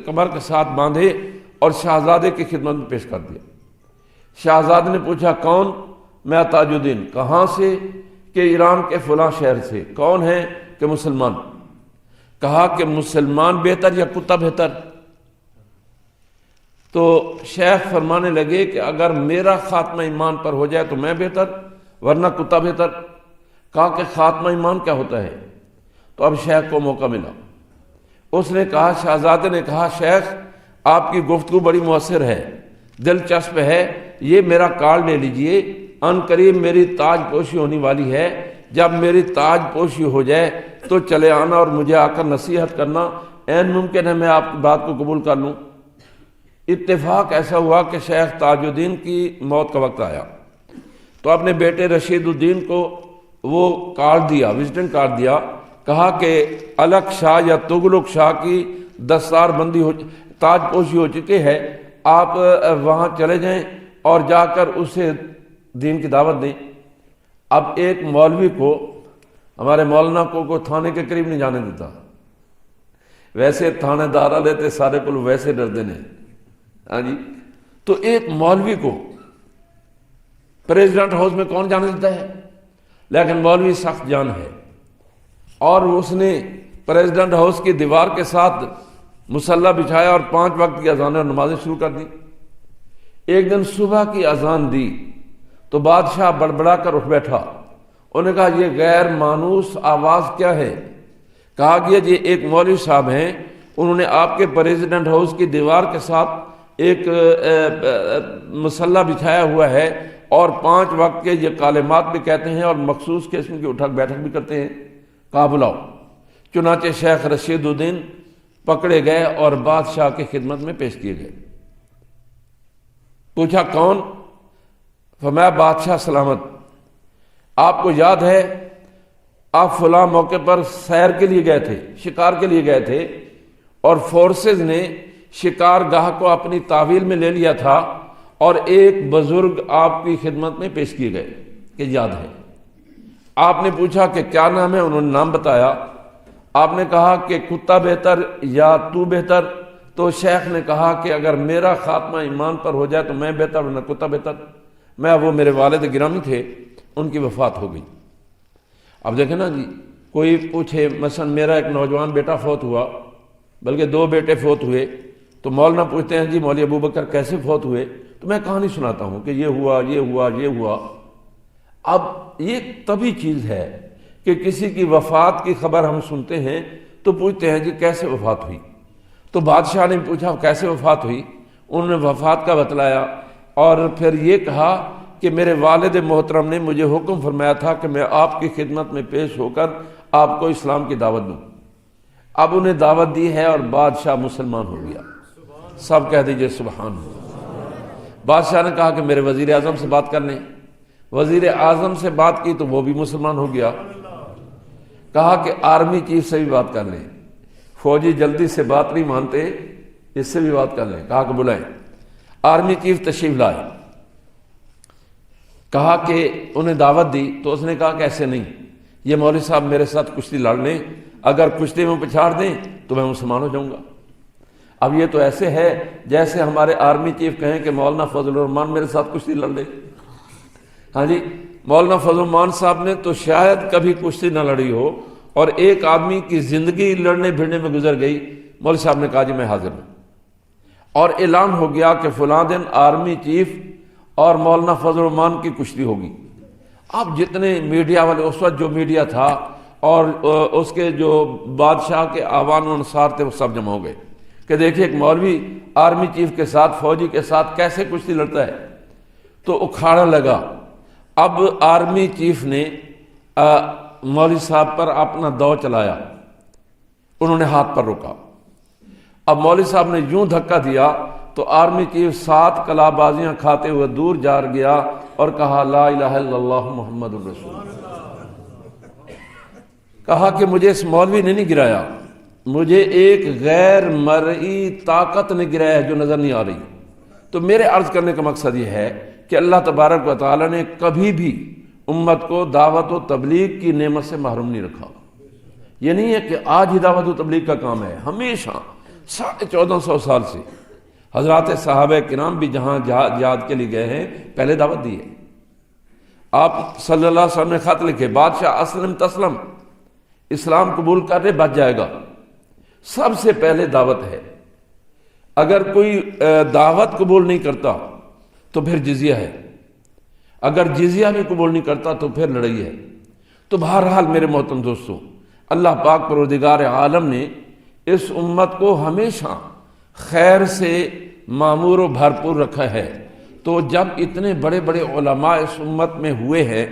کمر کے ساتھ باندھے اور شہزادے کی خدمت میں پیش کر دیا۔ شہزادے نے پوچھا کون؟ میں تاج الدین۔ کہاں سے؟ کہ ایران کے فلاں شہر سے۔ کون ہے؟ کہ مسلمان۔ کہا کہ مسلمان بہتر یا کتا بہتر؟ تو شیخ فرمانے لگے کہ اگر میرا خاتمہ ایمان پر ہو جائے تو میں بہتر، ورنہ کتا بہتر۔ کہا کہ خاتمہ ایمان کیا ہوتا ہے؟ تو اب شیخ کو موقع ملا۔ اس نے کہا، شہزادے نے کہا شیخ آپ کی گفتگو بڑی مؤثر ہے، دلچسپ ہے، یہ میرا کارڈ لے لیجئے، ان قریب میری تاج پوشی ہونے والی ہے، جب میری تاج پوشی ہو جائے تو چلے آنا اور مجھے آ کر نصیحت کرنا، عین ممکن ہے میں آپ کی بات کو قبول کر لوں۔ اتفاق ایسا ہوا کہ شیخ تاج الدین کی موت کا وقت آیا تو اپنے بیٹے رشید الدین کو وہ کارڈ دیا، وزٹنگ کارڈ دیا کہا کہ الگ شاہ یا تغلق شاہ کی دستار بندی تاج پوشی ہو چکی ہے، آپ وہاں چلے جائیں اور جا کر اسے دین کی دعوت دیں۔ اب ایک مولوی کو، ہمارے مولانا کو تھانے کے قریب نہیں جانے دیتا، ویسے تھانے دارا لیتے سارے کو ویسے ڈردے نے، ہاں جی، تو ایک مولوی کو پریزیڈنٹ ہاؤس میں کون جانے دیتا ہے؟ لیکن مولوی سخت جان ہے، اور اس نے پریزیڈنٹ ہاؤس کی دیوار کے ساتھ مصلی بچھایا اور 5 وقت کی اذانیں اور نمازیں شروع کر دی۔ ایک دن صبح کی اذان دی تو بادشاہ بڑبڑا کر اٹھ بیٹھا، انہوں نے کہا یہ غیر مانوس آواز کیا ہے؟ کہا کہ یہ ایک مولوی صاحب ہیں، انہوں نے آپ کے پریزیڈنٹ ہاؤس کی دیوار کے ساتھ ایک مصلی بچھایا ہوا ہے اور 5 وقت کے یہ کلمات بھی کہتے ہیں اور مخصوص قسم کی اٹھک بیٹھک بھی کرتے ہیں، کہا بلاؤ۔ چنانچہ شیخ رشید الدین پکڑے گئے اور بادشاہ کی خدمت میں پیش کیے گئے۔ پوچھا کون؟ فرمایا بادشاہ سلامت، آپ کو یاد ہے آپ فلاں موقع پر سیر کے لیے گئے تھے، شکار کے لیے گئے تھے، اور فورسز نے شکار گاہ کو اپنی تحویل میں لے لیا تھا اور ایک بزرگ آپ کی خدمت میں پیش کیے گئے کہ یاد ہے۔ آپ نے پوچھا کہ کیا نام ہے؟ انہوں نے نام بتایا۔ آپ نے کہا کہ کتا بہتر یا تو بہتر؟ تو شیخ نے کہا کہ اگر میرا خاتمہ ایمان پر ہو جائے تو میں بہتر ورنہ کتا بہتر۔ وہ میرے والد گرامی تھے، ان کی وفات ہو گئی۔ اب دیکھیں نا جی، کوئی پوچھے مثلا میرا ایک نوجوان بیٹا فوت ہوا، بلکہ 2 بیٹے فوت ہوئے، تو مولانا پوچھتے ہیں جی مولوی ابو بکر کیسے فوت ہوئے؟ تو میں کہانی سناتا ہوں کہ یہ ہوا یہ ہوا یہ ہوا۔ اب یہ طبی چیز ہے کہ کسی کی وفات کی خبر ہم سنتے ہیں تو پوچھتے ہیں جی کیسے وفات ہوئی؟ تو بادشاہ نے پوچھا کیسے وفات ہوئی؟ انہوں نے وفات کا بتلایا اور پھر یہ کہا کہ میرے والد محترم نے مجھے حکم فرمایا تھا کہ میں آپ کی خدمت میں پیش ہو کر آپ کو اسلام کی دعوت دوں۔ اب انہیں دعوت دی ہے اور بادشاہ مسلمان ہو گیا۔ سب کہہ دیجئے سبحان اللہ۔ بادشاہ نے کہا کہ میرے وزیر اعظم سے بات کر لیں۔ وزیر اعظم سے بات کی تو وہ بھی مسلمان ہو گیا۔ کہا کہ آرمی چیف سے بھی بات کر لیں، فوجی جلدی سے بات نہیں مانتے، اس سے بھی بات کر لیں۔ کہا کہ بلائیں۔ آرمی چیف تشریف لائے، کہا کہ انہیں دعوت دی تو اس نے کہا کہ ایسے نہیں، یہ مولوی صاحب میرے ساتھ کشتی لڑ لیں، اگر کشتی میں پچھاڑ دیں تو میں مسلمان ہو جاؤں گا۔ اب یہ تو ایسے ہے جیسے ہمارے آرمی چیف کہیں کہ مولانا فضل الرحمان میرے ساتھ کشتی لڑ لے۔ ہاں جی، مولانا فضل الرحمان صاحب نے تو شاید کبھی کشتی نہ لڑی ہو، اور ایک آدمی کی زندگی لڑنے بھیڑنے میں گزر گئی، مولوی صاحب نے کہا جی میں حاضر ہوں، اور اعلان ہو گیا کہ فلاں دن آرمی چیف اور مولانا فضل الرحمان کی کشتی ہوگی۔ اب جتنے میڈیا والے، اس وقت جو میڈیا تھا اور اس کے جو بادشاہ کے اعوان و انصار تھے، وہ سب جمع ہو گئے کہ دیکھیں ایک مولوی آرمی چیف کے ساتھ، فوجی کے ساتھ کیسے کشتی لڑتا ہے۔ تو اکھاڑا لگا۔ اب آرمی چیف نے مولوی صاحب پر اپنا دو چلایا، انہوں نے ہاتھ پر روکا۔ اب مولوی صاحب نے یوں دھکا دیا تو آرمی چیف 7 کلا بازیاں کھاتے ہوئے دور جا گیا اور کہا لا الہ الا اللہ محمد الرسول اللہ۔ کہا کہ مجھے اس مولوی نے نہیں گرایا، مجھے ایک غیر مرئی طاقت نے گرایا ہے جو نظر نہیں آ رہی۔ تو میرے عرض کرنے کا مقصد یہ ہے کہ اللہ تبارک و تعالی نے کبھی بھی امت کو دعوت و تبلیغ کی نعمت سے محروم نہیں رکھا۔ یہ نہیں ہے کہ آج ہی دعوت و تبلیغ کا کام ہے، ہمیشہ 1450 سال سے حضرات صحابہ کرام بھی جہاں جہاد کے لیے گئے ہیں پہلے دعوت دی ہے۔ آپ صلی اللہ علیہ وسلم نے خط لکھے، بادشاہ اسلم تسلم، اسلام قبول کر لے بچ جائے گا۔ سب سے پہلے دعوت ہے، اگر کوئی دعوت قبول نہیں کرتا تو پھر جزیہ ہے، اگر جزیہ بھی قبول نہیں کرتا تو پھر لڑائی ہے۔ تو بہرحال میرے محترم دوستوں، اللہ پاک پروردگار عالم نے اس امت کو ہمیشہ خیر سے معمور و بھرپور رکھا ہے۔ تو جب اتنے بڑے بڑے علماء اس امت میں ہوئے ہیں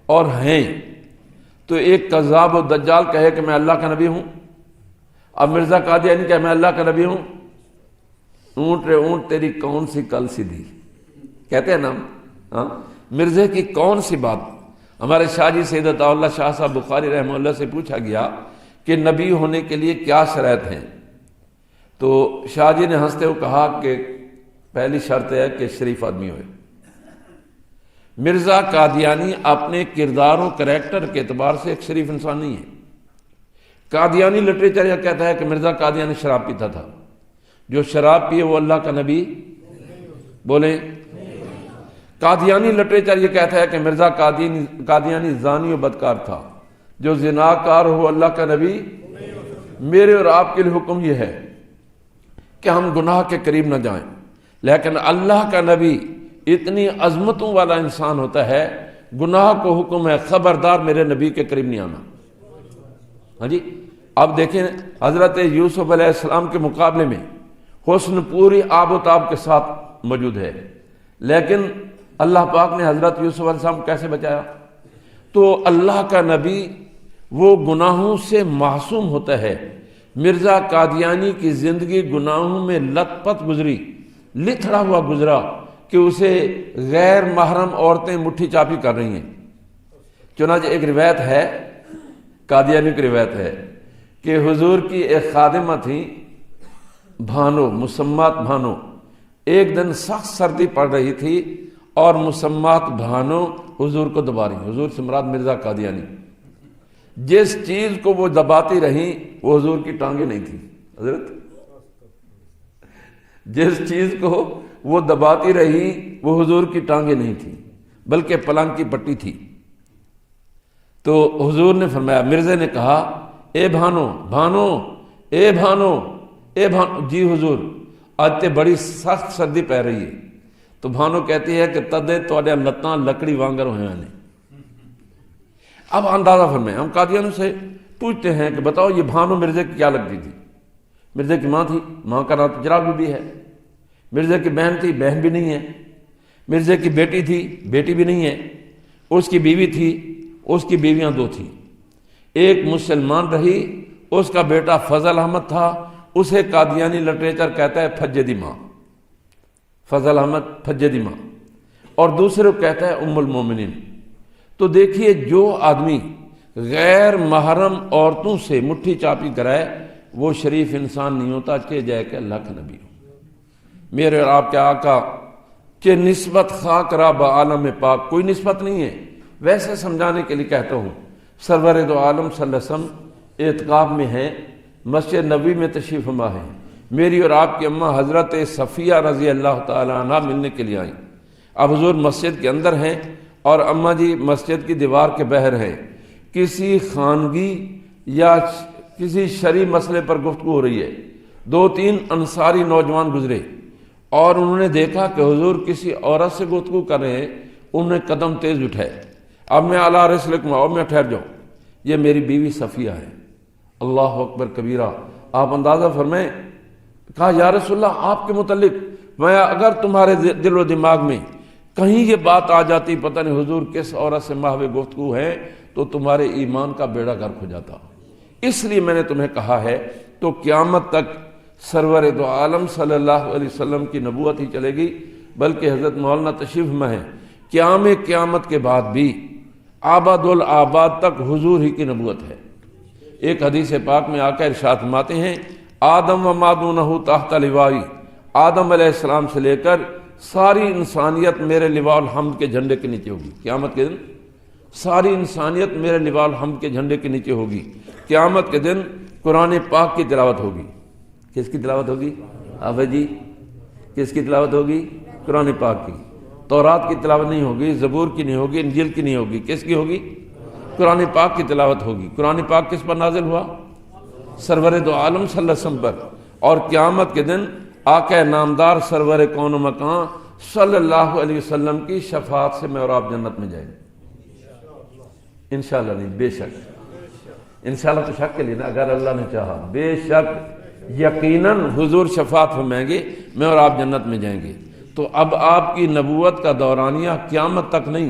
اور ہیں، تو ایک کذاب و دجال کہے کہ میں اللہ کا نبی ہوں، اب مرزا قادیانی کہے میں اللہ کا نبی ہوں، اونٹ رے اونٹ تیری کون سی کل سیدھی، کہتے ہیں نا ہاں، مرزے کی کون سی بات۔ ہمارے شاہ جی سید عطا اللہ شاہ صاحب بخاری رحمہ اللہ سے پوچھا گیا کہ نبی ہونے کے لیے کیا شرائط ہیں؟ تو شاہ جی نے ہنستے ہوئے کہا کہ پہلی شرط ہے کہ شریف آدمی ہوئے۔ مرزا قادیانی اپنے کردار و کریکٹر کے اعتبار سے ایک شریف انسان نہیں ہے۔ قادیانی لٹریچر یہ کہتا ہے کہ مرزا قادیانی شراب پیتا تھا، جو شراب پیے وہ اللہ کا نبی بولیں۔ قادیانی لٹریچر یہ کہتا ہے کہ مرزا قادیانی زانی و بدکار تھا، جو زناکار ہو اللہ کا نبی۔ میرے اور آپ کے لیے حکم یہ ہے کہ ہم گناہ کے قریب نہ جائیں، لیکن اللہ کا نبی اتنی عظمتوں والا انسان ہوتا ہے، گناہ کو حکم ہے خبردار میرے نبی کے قریب نہیں آنا۔ ہاں جی، اب دیکھیں حضرت یوسف علیہ السلام کے مقابلے میں حسن پوری آب و تاب کے ساتھ موجود ہے، لیکن اللہ پاک نے حضرت یوسف علیہ السلام کو کیسے بچایا؟ تو اللہ کا نبی وہ گناہوں سے معصوم ہوتا ہے۔ مرزا قادیانی کی زندگی گناہوں میں لت پت گزری، لتھڑا ہوا گزرا کہ اسے غیر محرم عورتیں مٹھی چاپی کر رہی ہیں۔ چنانچہ ایک روایت ہے، قادیانی کی روایت ہے کہ حضور کی ایک خادمہ تھی بھانو، مسمات بھانو۔ ایک دن سخت سردی پڑ رہی تھی اور مسمات بھانو حضور کو دبا رہی، حضور سے مراد مرزا قادیانی۔ جس چیز کو وہ دباتی رہیں وہ حضور کی ٹانگیں نہیں تھی۔ حضرت جس چیز کو وہ دباتی رہی وہ حضور کی ٹانگیں نہیں تھی بلکہ پلنگ کی پٹی تھی۔ تو حضور نے فرمایا، مرزا نے کہا اے بھانو، بھانو، اے بھانو، اے بھانو، جی حضور آج تے بڑی سخت سردی پہ رہی ہے۔ تو بھانو کہتی ہے کہ تدے تواڈے لتاں لکڑی وانگر ہوئے ہیں۔ اب اندازہ فرمائیں، ہم قادیانوں سے پوچھتے ہیں کہ بتاؤ یہ بھانو مرزا کی کیا لگتی تھی؟ مرزا کی ماں تھی، ماں کا نام چراغ بھی ہے۔ مرزا کی بہن تھی، بہن بھی نہیں ہے۔ مرزا کی بیٹی تھی، بیٹی بھی نہیں ہے۔ اس کی بیوی تھی، اس کی بیویاں دو تھیں۔ ایک مسلمان رہی، اس کا بیٹا فضل احمد تھا، اسے قادیانی لٹریچر کہتا ہے پھجے دی ماں، فضل احمد پھجے دی ماں، اور دوسرے کو کہتا ہے ام المومنین۔ تو دیکھیے جو آدمی غیر محرم عورتوں سے مٹھی چاپی کرائے وہ شریف انسان نہیں ہوتا، کہ جائے کہ اللہ کا نبی ہو۔ میرے اور آپ کے آقا کہ نسبت خاک را با عالم پاک، کوئی نسبت نہیں ہے، ویسے سمجھانے کے لیے کہتا ہوں۔ سرور دو عالم صلی اللہ علیہ وسلم اعتکاف میں ہیں، مسجد نبوی میں تشریف فرما ہے۔ میری اور آپ کی اماں حضرت صفیہ رضی اللہ تعالیٰ عنہ ملنے کے لیے آئیں۔ اب حضور مسجد کے اندر ہیں اور اماں جی مسجد کی دیوار کے باہر ہیں۔ کسی خانگی یا کسی شرعی مسئلے پر گفتگو ہو رہی ہے۔ دو تین انصاری نوجوان گزرے اور انہوں نے دیکھا کہ حضور کسی عورت سے گفتگو کر رہے ہیں۔ انہوں نے قدم تیز اٹھائے، اب میں اعلیٰ رسلکم، اور میں ٹھہر جاؤں، یہ میری بیوی صفیہ ہے۔ اللہ اکبر کبیرہ، آپ اندازہ فرمائیں۔ کہا یا رسول اللہ آپ کے متعلق، میں اگر تمہارے دل و دماغ میں کہیں یہ بات آ جاتی پتہ نہیں حضور کس عورت سے محو گفتگو ہے تو تمہارے ایمان کا بیڑا غرق ہو جاتا، اس لیے میں نے تمہیں کہا ہے۔ تو قیامت تک سرور دو عالم صلی اللہ علیہ وسلم کی نبوت ہی چلے گی، بلکہ حضرت مولانا تشریف میں ہے قیامت کے بعد بھی آباد الآباد تک حضور ہی کی نبوت ہے۔ ایک حدیث پاک میں آقا ارشاد فرماتے ہیں آدم و مادونہ تحت لوائی، آدم علیہ السلام سے لے کر ساری انسانیت میرے لواء الحمد کے جھنڈے کے نیچے ہوگی۔ قیامت کے دن ساری انسانیت میرے لواء الحمد کے جھنڈے کے نیچے ہوگی۔ قیامت کے دن قرآن پاک کی تلاوت ہوگی۔ کس کی تلاوت ہوگی؟ آبا جی کس کی تلاوت ہوگی؟ قرآن پاک کی۔ تورات کی تلاوت نہیں ہوگی، زبور کی نہیں ہوگی، انجیل کی نہیں ہوگی، کس کی ہوگی؟ قرآن پاک کی تلاوت ہوگی۔ قرآن پاک کس پر نازل ہوا؟ سرور دو عالم صلی اللہ علیہ وسلم پر۔ اور قیامت کے دن آقا نامدار سرور کون و مکان صلی اللہ علیہ وسلم کی شفاعت سے میں اور آپ جنت میں جائیں گے انشاءاللہ۔ نہیں، بے شک، انشاءاللہ تو شک کے لیے نا، اگر اللہ نے چاہا بے شک یقیناً حضور شفاعت فرمائیں گے، میں اور آپ جنت میں جائیں گے۔ تو اب آپ کی نبوت کا دورانیہ قیامت تک نہیں،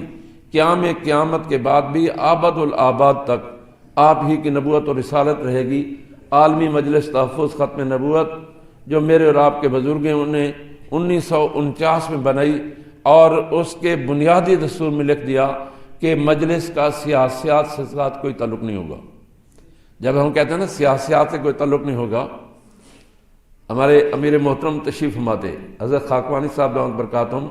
قیامت کے بعد بھی آباد الآباد تک آپ ہی کی نبوت اور رسالت رہے گی۔ عالمی مجلس تحفظ ختم نبوت جو میرے اور آپ کے بزرگوں نے 1949 میں بنائی، اور اس کے بنیادی دستور میں لکھ دیا کہ مجلس کا سیاست سے ساتھ کوئی تعلق نہیں ہوگا۔ جب ہم کہتے ہیں نا سیاست سے کوئی تعلق نہیں ہوگا، ہمارے امیر محترم تشریف فرماتے حضرت خاکوانی صاحب دامت برکاتہم،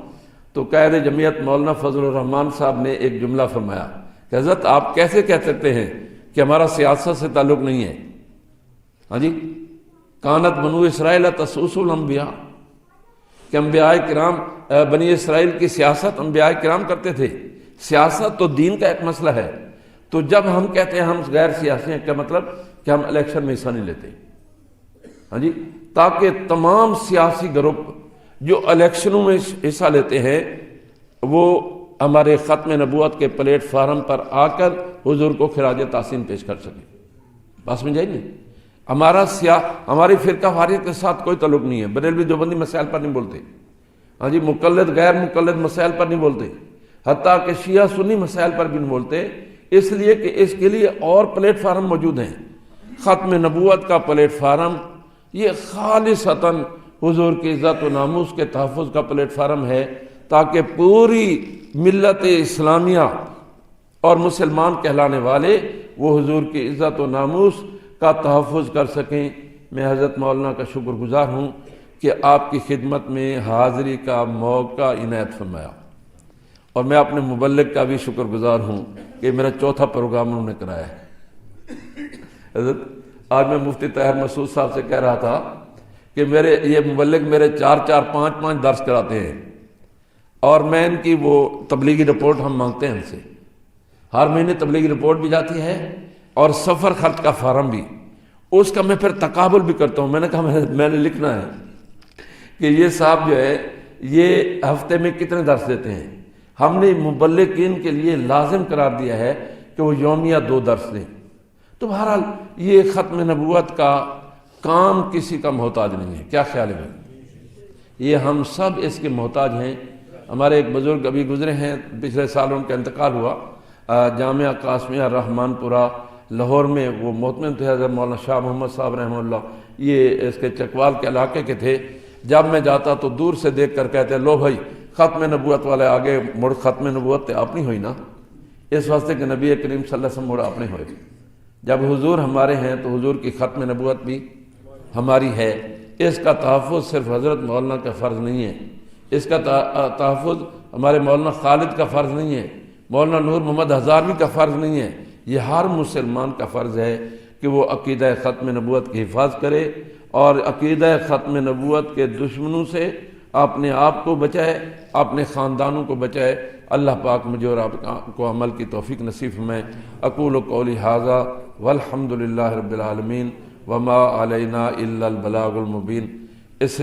تو قائد جمعیت مولانا فضل الرحمان صاحب نے ایک جملہ فرمایا کہ حضرت آپ کیسے کہہ سکتے ہیں کہ ہمارا سیاست سے تعلق نہیں ہے؟ ہاں جی، کانت بنو اسرائیل تسوس الانبیاء، کہ انبیاء کرام بنی اسرائیل کی سیاست انبیاء کرام کرتے تھے۔ سیاست تو دین کا ایک مسئلہ ہے، تو جب ہم کہتے ہیں ہم غیر سیاسی ہیں، کیا مطلب کہ ہم الیکشن میں حصہ نہیں لیتے؟ ہاں جی، تاکہ تمام سیاسی گروپ جو الیکشنوں میں حصہ لیتے ہیں وہ ہمارے ختم نبوت کے پلیٹ فارم پر آ کر حضور کو خراج تحسین پیش کر سکیں۔ بات سمجھائی نہیں؟ ہماری فرقہ واریت کے ساتھ کوئی تعلق نہیں ہے۔ بریلوی دیوبندی مسائل پر نہیں بولتے، ہاں جی، مقلد غیر مقلد مسائل پر نہیں بولتے، حتیٰ کہ شیعہ سنی مسائل پر بھی نہیں بولتے، اس لیے کہ اس کے لیے اور پلیٹ فارم موجود ہیں۔ ختم نبوت کا پلیٹ فارم یہ خالصتاً حضور کی عزت و ناموس کے تحفظ کا پلیٹ فارم ہے، تاکہ پوری ملت اسلامیہ اور مسلمان کہلانے والے وہ حضور کی عزت و ناموس کا تحفظ کر سکیں۔ میں حضرت مولانا کا شکر گزار ہوں کہ آپ کی خدمت میں حاضری کا موقع عنایت فرمایا، اور میں اپنے مبلغ کا بھی شکر گزار ہوں کہ میرا چوتھا پروگرام انہوں نے کرایا ہے۔ حضرت آج میں مفتی طاہر مسعود صاحب سے کہہ رہا تھا کہ یہ مبلغ میرے 4 5 درس کراتے ہیں، اور میں ان کی وہ تبلیغی رپورٹ ہم مانگتے ہیں ان سے، ہر مہینے تبلیغی رپورٹ بھی جاتی ہے اور سفر خرچ کا فارم بھی، اس کا میں پھر تقابل بھی کرتا ہوں۔ میں نے کہا میں نے لکھنا ہے کہ یہ صاحب جو ہے یہ ہفتے میں کتنے درس دیتے ہیں۔ ہم نے مبلغین کے لیے لازم قرار دیا ہے کہ وہ یومیہ 2 درس دیں۔ تو بہرحال یہ ختم نبوت کا کام کسی کا محتاج نہیں ہے۔ کیا خیال ہے بھائی؟ یہ ہم سب اس کے محتاج ہیں۔ ہمارے ایک بزرگ ابھی گزرے ہیں، پچھلے سال ان کا انتقال ہوا، جامعہ قاسمیہ رحمان پورہ لاہور میں وہ محتمم تھے، حضرت مولانا شاہ محمد صاحب رحمہ اللہ، یہ اس کے چکوال کے علاقے کے تھے۔ جب میں جاتا تو دور سے دیکھ کر کہتے لو بھائی ختم نبوت والے آگے مڑ، ختم نبوت تے آپ نہیں ہوئی نا، اس واسطے کہ نبی کریم صلی اللہ علیہ وسلم مڑ آپ نہیں ہوئے۔ جب حضور ہمارے ہیں تو حضور کی ختم نبوت بھی ہماری ہے۔ اس کا تحفظ صرف حضرت مولانا کا فرض نہیں ہے، اس کا تحفظ ہمارے مولانا خالد کا فرض نہیں ہے، مولانا نور محمد ہزاروی کا فرض نہیں ہے، یہ ہر مسلمان کا فرض ہے کہ وہ عقیدہ ختم نبوت کی حفاظت کرے اور عقیدہ ختم نبوت کے دشمنوں سے اپنے آپ کو بچائے، اپنے خاندانوں کو بچائے۔ اللہ پاک مجھے اور آپ کو عمل کی توفیق نصیب فرمائے۔ اقول قولی ھذا والحمد للہ رب العالمین وما علینا الا البلاغ المبین۔ اس